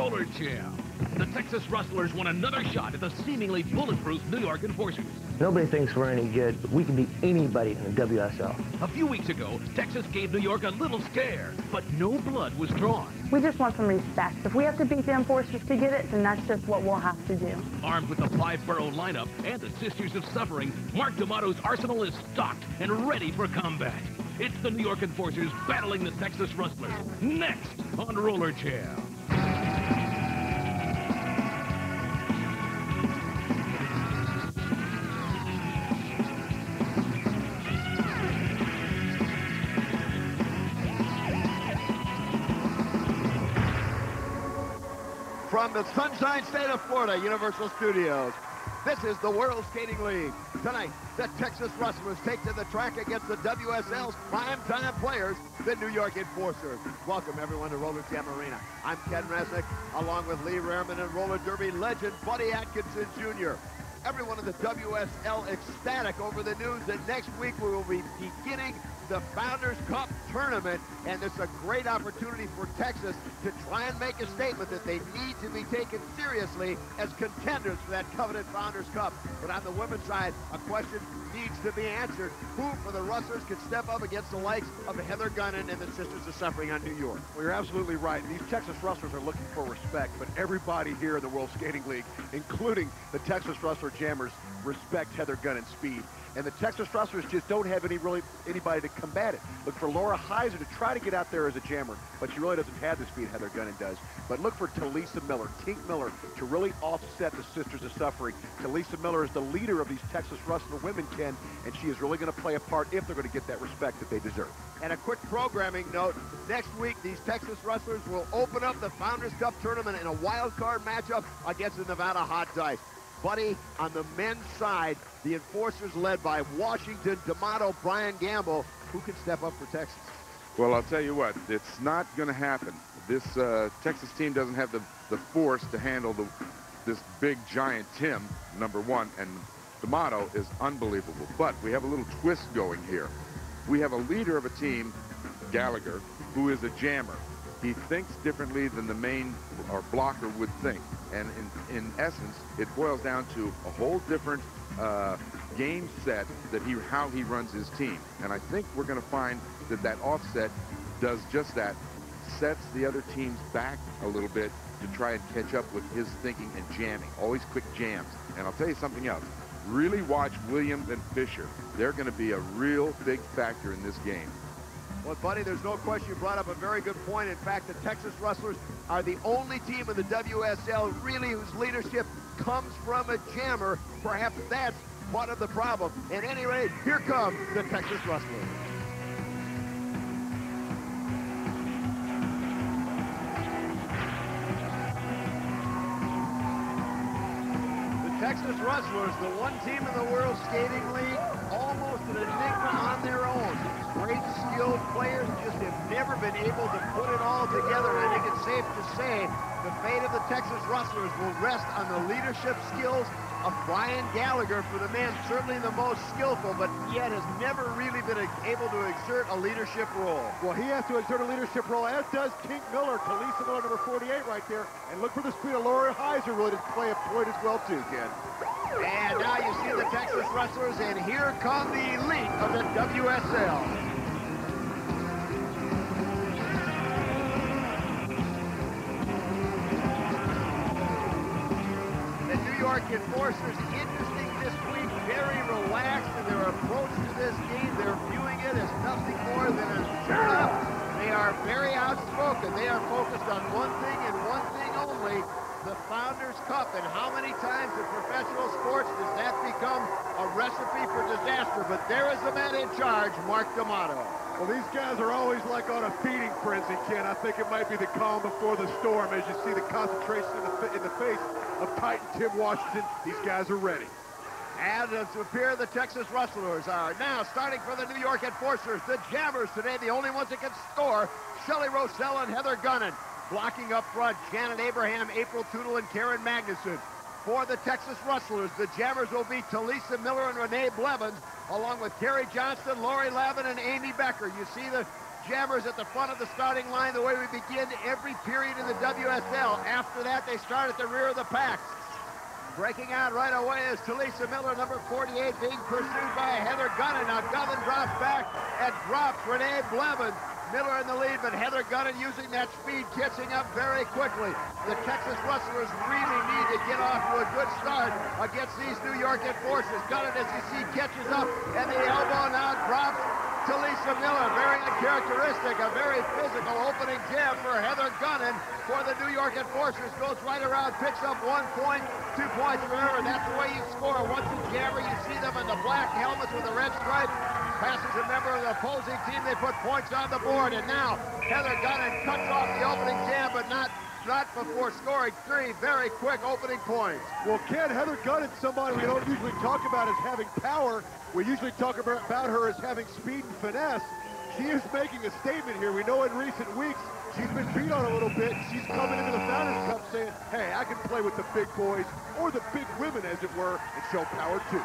RollerJam. The Texas Rustlers won another shot at the seemingly bulletproof New York Enforcers. Nobody thinks we're any good, but we can beat anybody in the WSL. A few weeks ago, Texas gave New York a little scare, but no blood was drawn. We just want some respect. If we have to beat the Enforcers to get it, then that's just what we'll have to do. Armed with the 5-borough lineup and the Sisters of Suffering, Mark D'Amato's arsenal is stocked and ready for combat. It's the New York Enforcers battling the Texas Rustlers. Next on RollerJam. From the Sunshine State of Florida, Universal Studios, this is the World Skating League. Tonight, the Texas Rustlers take to the track against the WSL's primetime players, the New York Enforcers. Welcome, everyone, to RollerJam Arena. I'm Ken Resnick, along with Lee Rehrman and roller derby legend Buddy Atkinson Jr. Everyone in the WSL ecstatic over the news that next week we will be beginning the Founders Cup tournament, and it's a great opportunity for Texas to try and make a statement that they need to be taken seriously as contenders for that coveted Founders Cup. But on the women's side, a question needs to be answered. Who for the Rustlers can step up against the likes of Heather Gunnan and the Sisters of Suffering on New York? Well, you're absolutely right. These Texas Rustlers are looking for respect, but everybody here in the World Skating League, including the Texas Rustler Jammers, respect Heather Gunnan's speed. And the Texas Rustlers just don't have anybody to combat it. Look for Laura Heiser to try to get out there as a jammer, but she really doesn't have the speed Heather Gunnan does. But look for Talisa Miller, Tink Miller, to really offset the Sisters of Suffering. Talisa Miller is the leader of these Texas Rustler women, Ken, and she is really going to play a part if they're going to get that respect that they deserve. And a quick programming note, next week these Texas Rustlers will open up the Founders Cup tournament in a wild card matchup against the Nevada Hot Dice. Buddy, on the men's side, the Enforcers led by Washington, D'Amato, Brian Gamble. Who can step up for Texas? Well, I'll tell you what, it's not going to happen. This Texas team doesn't have the force to handle this big, giant Tim, number one, and D'Amato is unbelievable. But we have a little twist going here. We have a leader of a team, Gallagher, who is a jammer. He thinks differently than the main or blocker would think. And in essence, it boils down to a whole different game set that how he runs his team. And I think we're going to find that offset does just that, sets the other teams back a little bit to try and catch up with his thinking and jamming, always quick jams. And I'll tell you something else. Really watch Williams and Fisher. They're going to be a real big factor in this game. Well, Buddy, there's no question you brought up a very good point. In fact, the Texas Rustlers are the only team in the WSL really whose leadership comes from a jammer. Perhaps that's part of the problem. At any rate, here come the Texas Rustlers. Texas Rustlers, the one team in the World Skating League, almost an enigma on their own. Great skilled players, just have never been able to put it all together. And I think it's safe to say the fate of the Texas Rustlers will rest on the leadership skills of Brian Gallagher, for the man certainly the most skillful, but yet has never really been able to exert a leadership role. Well, he has to exert a leadership role, as does Tink Miller, Talisa Miller, number 48 right there. And look for the speed of Laura Heiser really to play a point as well, too, Ken. And now you see the Texas Rustlers, and here come the elite of the WSL. Enforcers, interesting this week, very relaxed in their approach to this game. They're viewing it as nothing more than a turn-up. They are very outspoken. They are focused on one thing and one thing only, the Founders Cup. And how many times in professional sports does that become a recipe for disaster? But there is the man in charge, Mark D'Amato. Well, these guys are always like on a feeding frenzy, Ken. I think it might be the calm before the storm as you see the concentration in the face of Titan Tim Washington. These guys are ready. And it appears the Texas Rustlers are now starting for the New York Enforcers. The Jammers today, the only ones that can score, Shelley Rossell and Heather Gunnan. Blocking up front, Janet Abraham, April Tootle, and Karen Magnuson. For the Texas Rustlers, the Jammers will be Talisa Miller and Renee Blevins, along with Carrie Johnston, Lori Lavin, and Amy Becker. You see the Jammers at the front of the starting line the way we begin every period in the WSL. After that, they start at the rear of the pack. Breaking out right away is Talisa Miller, number 48, being pursued by Heather Gunnan. Now Gunnan drops back and drops Renee Blevins. Miller in the lead, but Heather Gunnan using that speed, catching up very quickly. The Texas Rustlers really need to get off to a good start against these New York Enforcers. Gunnan, as you see, catches up, and the elbow now drops Talisa Miller. Very uncharacteristic, a very physical opening jam for Heather Gunnan for the New York Enforcers. Goes right around, picks up 1 point, 2 points. Remember, that's the way you score. Once you jammer, you see them in the black helmets with the red stripe. Passes a member of the opposing team, they put points on the board, and now Heather Gunnan cuts off the opening jam, but not before scoring 3 very quick opening points. Well, Ken, Heather Gunnan, somebody we don't usually talk about as having power. We usually talk about her as having speed and finesse. She is making a statement here. We know in recent weeks she's been beat on a little bit. She's coming into the Founders Cup saying, hey, I can play with the big boys, or the big women, as it were, and show power too.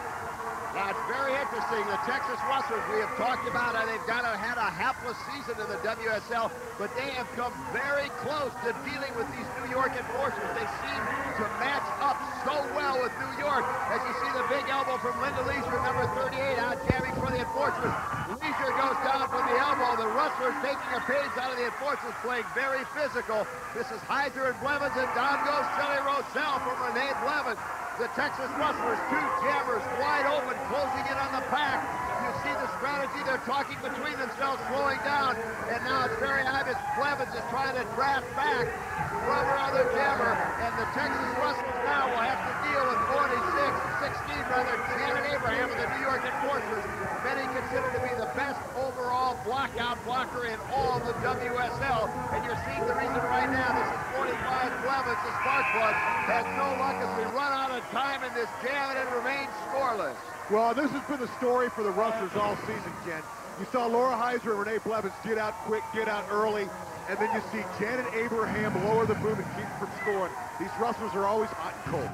Now, it's very interesting. The Texas Rustlers, we have talked about, they've had a hapless season in the WSL, but they have come very close to dealing with these New York Enforcers. They seem to match up so well with New York. As you see the big elbow from Linda Leisure, number 38, out jamming for the Enforcers. Leisure goes down from the elbow. The Rustlers taking a page out of the Enforcers, playing very physical. This is Heiser and Blevins, and down goes Shelly Rochelle from Renee Blevins. The Texas Rustlers, 2 jammers wide open, closing in on the pack. You see the strategy. They're talking between themselves, slowing down. And now it's very obvious Blevins is trying to draft back from her other jammer. And the Texas Rustlers now will have to deal with 16 rather, Janet Abraham of the New York Enforcers. Many consider to be the best overall blocker in all of the WSL. And you're seeing the reason right now. This is 45 Blevins, the spark plug, has no luck as we run out of time in this jam, and it remains scoreless. Well, this has been the story for the Rustlers all season, Ken. You saw Laura Heiser and Renee Blevins get out quick, get out early, and then you see Janet Abraham lower the boom and keep from scoring. These Rustlers are always hot and cold.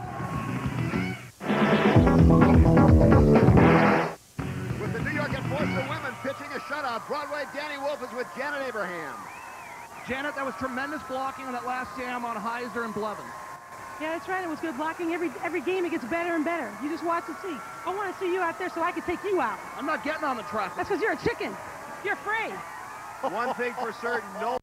With the New York Enforcer women pitching a shutout, Broadway Danny Wolf is with Janet Abraham. Janet, that was tremendous blocking on that last jam on Heiser and Blevins. Yeah, that's right. It was good blocking. Every game it gets better and better. You just watch and see. I want to see you out there so I can take you out. I'm not getting on the track. That's because you're a chicken. You're afraid. One thing for certain, no